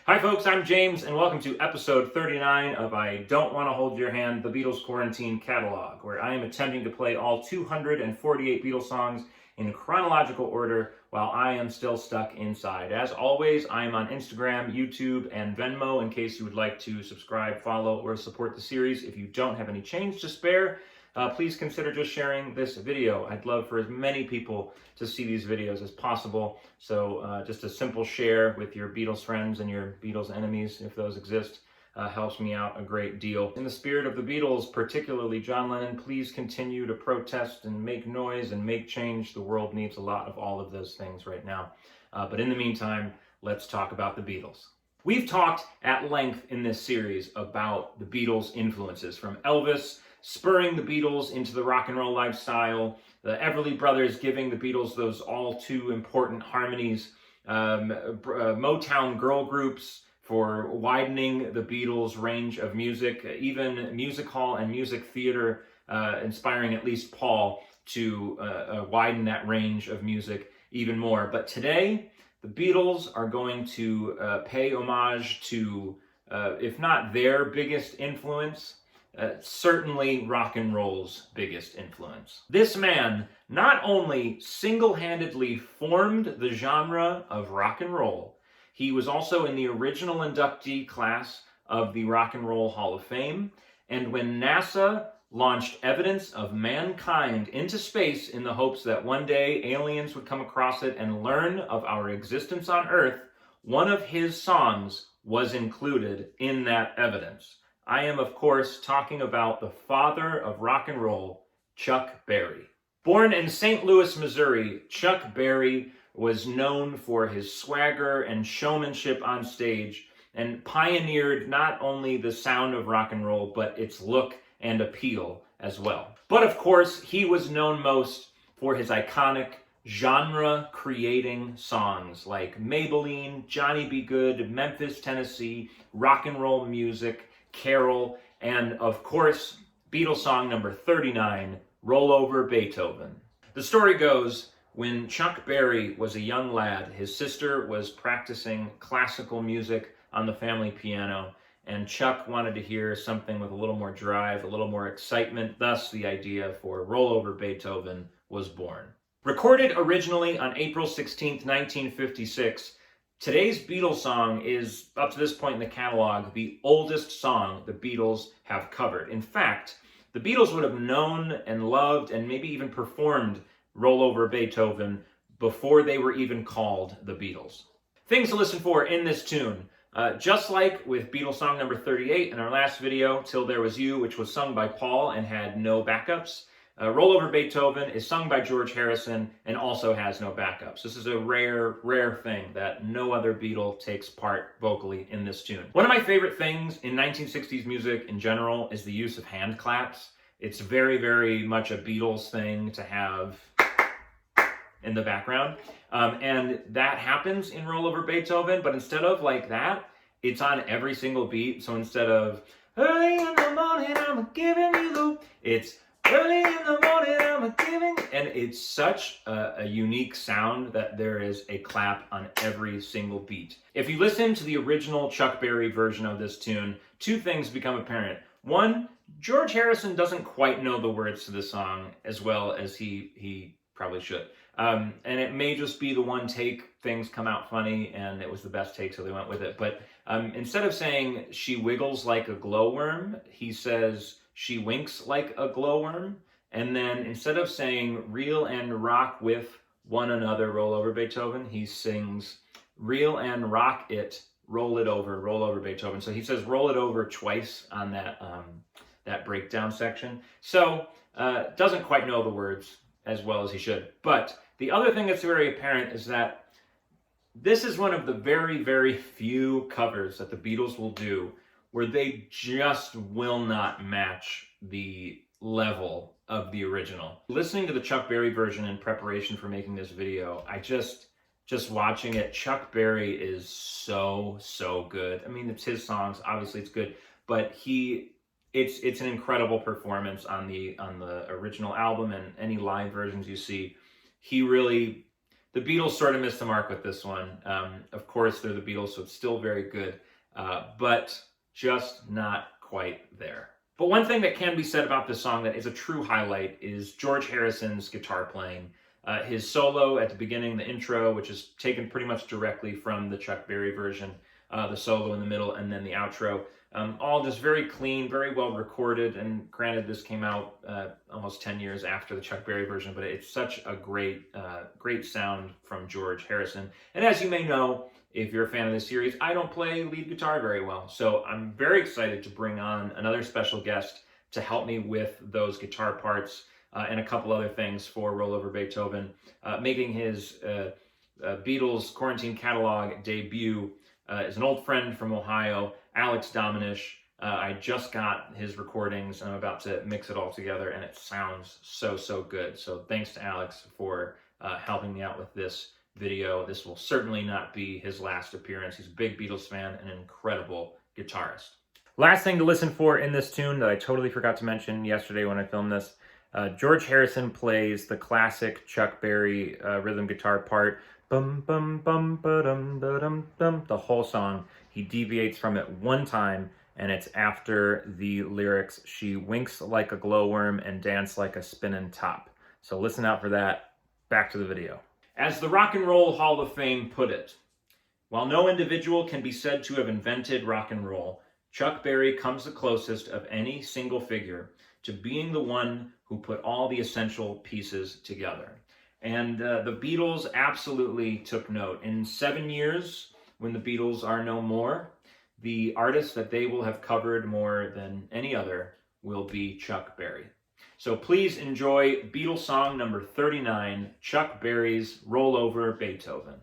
Hi folks, I'm James and welcome to episode 39 of I Don't Want to Hold Your Hand, the Beatles Quarantine catalog, where I am attempting to play all 248 Beatles songs in chronological order while I am still stuck inside. As always, I am on Instagram, YouTube, and Venmo in case you would like to subscribe, follow, or support the series. If you don't have any change to spare, please consider just sharing this video. I'd love for as many people to see these videos as possible. So just a simple share with your Beatles friends and your Beatles enemies, if those exist, helps me out a great deal. In the spirit of the Beatles, particularly John Lennon, please continue to protest and make noise and make change. The world needs a lot of all of those things right now. But in the meantime, let's talk about the Beatles. We've talked at length in this series about the Beatles' influences, from Elvis spurring the Beatles into the rock and roll lifestyle, the Everly Brothers giving the Beatles those all too important harmonies, Motown girl groups for widening the Beatles' range of music, even music hall and music theater, inspiring at least Paul to widen that range of music even more. But today, the Beatles are going to pay homage to, if not their biggest influence, certainly rock and roll's biggest influence. This man not only single-handedly formed the genre of rock and roll, he was also in the original inductee class of the Rock and Roll Hall of Fame, and when NASA launched evidence of mankind into space in the hopes that one day aliens would come across it and learn of our existence on Earth, one of his songs was included in that evidence. I am, of course, talking about the father of rock and roll, Chuck Berry. Born in St. Louis, Missouri, Chuck Berry was known for his swagger and showmanship on stage and pioneered not only the sound of rock and roll, but its look and appeal as well. But of course, he was known most for his iconic genre-creating songs like Maybelline, Johnny B. Good, Memphis, Tennessee, Rock and Roll Music, Carol, and of course, Beatles song number 39, Roll Over Beethoven. The story goes, when Chuck Berry was a young lad, his sister was practicing classical music on the family piano, and Chuck wanted to hear something with a little more drive, a little more excitement. Thus, the idea for Roll Over Beethoven was born. Recorded originally on April 16th, 1956, today's Beatles song is, up to this point in the catalog, the oldest song the Beatles have covered. In fact, the Beatles would have known and loved and maybe even performed Roll Over Beethoven before they were even called the Beatles. Things to listen for in this tune. Just like with Beatles song number 38 in our last video, Till There Was You, which was sung by Paul and had no backups, Roll Over Beethoven is sung by George Harrison and also has no backups. This is a rare thing that no other Beatle takes part vocally in this tune. One of my favorite things in 1960s music in general is the use of hand claps. It's very much a Beatles thing to have in the background. And that happens in Roll Over Beethoven, but instead of like that, it's on every single beat. So instead of early in the morning, I'm giving you the, it's early in the morning, I'm giving, and it's such a unique sound that there is a clap on every single beat. If you listen to the original Chuck Berry version of this tune, two things become apparent. One, George Harrison doesn't quite know the words to the song as well as he probably should. And it may just be the one take, things come out funny, and it was the best take, so they went with it. But instead of saying, she wiggles like a glowworm, he says, she winks like a glowworm. And then instead of saying, reel and rock with one another, Roll Over Beethoven, he sings, reel and rock it, roll over Beethoven. So he says, roll it over twice on that breakdown section. So doesn't quite know the words as well as he should. But the other thing that's very apparent is that this is one of the very few covers that the Beatles will do where they just will not match the level of the original. Listening to the Chuck Berry version in preparation for making this video, I just watching it, Chuck Berry is so good. I mean, it's his songs, obviously it's good, but it's an incredible performance on the original album, and any live versions you see. He really, The Beatles sort of missed the mark with this one. Of course, they're the Beatles, so it's still very good, but just not quite there. But one thing that can be said about this song that is a true highlight is George Harrison's guitar playing. His solo at the beginning, the intro, which is taken pretty much directly from the Chuck Berry version, the solo in the middle, and then the outro. All just very clean, very well recorded, and granted, this came out almost 10 years after the Chuck Berry version, but it's such a great sound from George Harrison. And as you may know, if you're a fan of this series, I don't play lead guitar very well, so I'm very excited to bring on another special guest to help me with those guitar parts and a couple other things for Rollover Beethoven, making his Beatles Quarantine catalog debut is an old friend from Ohio, Alex Dominish. I just got his recordings and I'm about to mix it all together, and it sounds so good. So thanks to Alex for helping me out with this video. This will certainly not be his last appearance. He's a big Beatles fan and an incredible guitarist. Last thing to listen for in this tune that I totally forgot to mention yesterday when I filmed this, George Harrison plays the classic Chuck Berry rhythm guitar part, bum bum bum ba dum ba dum dum, the whole song. He deviates from it one time, and it's after the lyrics, "She winks like a glowworm and dance like a spinning top." So listen out for that. Back to the video. As the Rock and Roll Hall of Fame put it, while no individual can be said to have invented rock and roll, Chuck Berry comes the closest of any single figure to being the one who put all the essential pieces together. And the Beatles absolutely took note. In 7 years, when the Beatles are no more, the artist that they will have covered more than any other will be Chuck Berry. So please enjoy Beatles song number 39, Chuck Berry's Rollover Beethoven.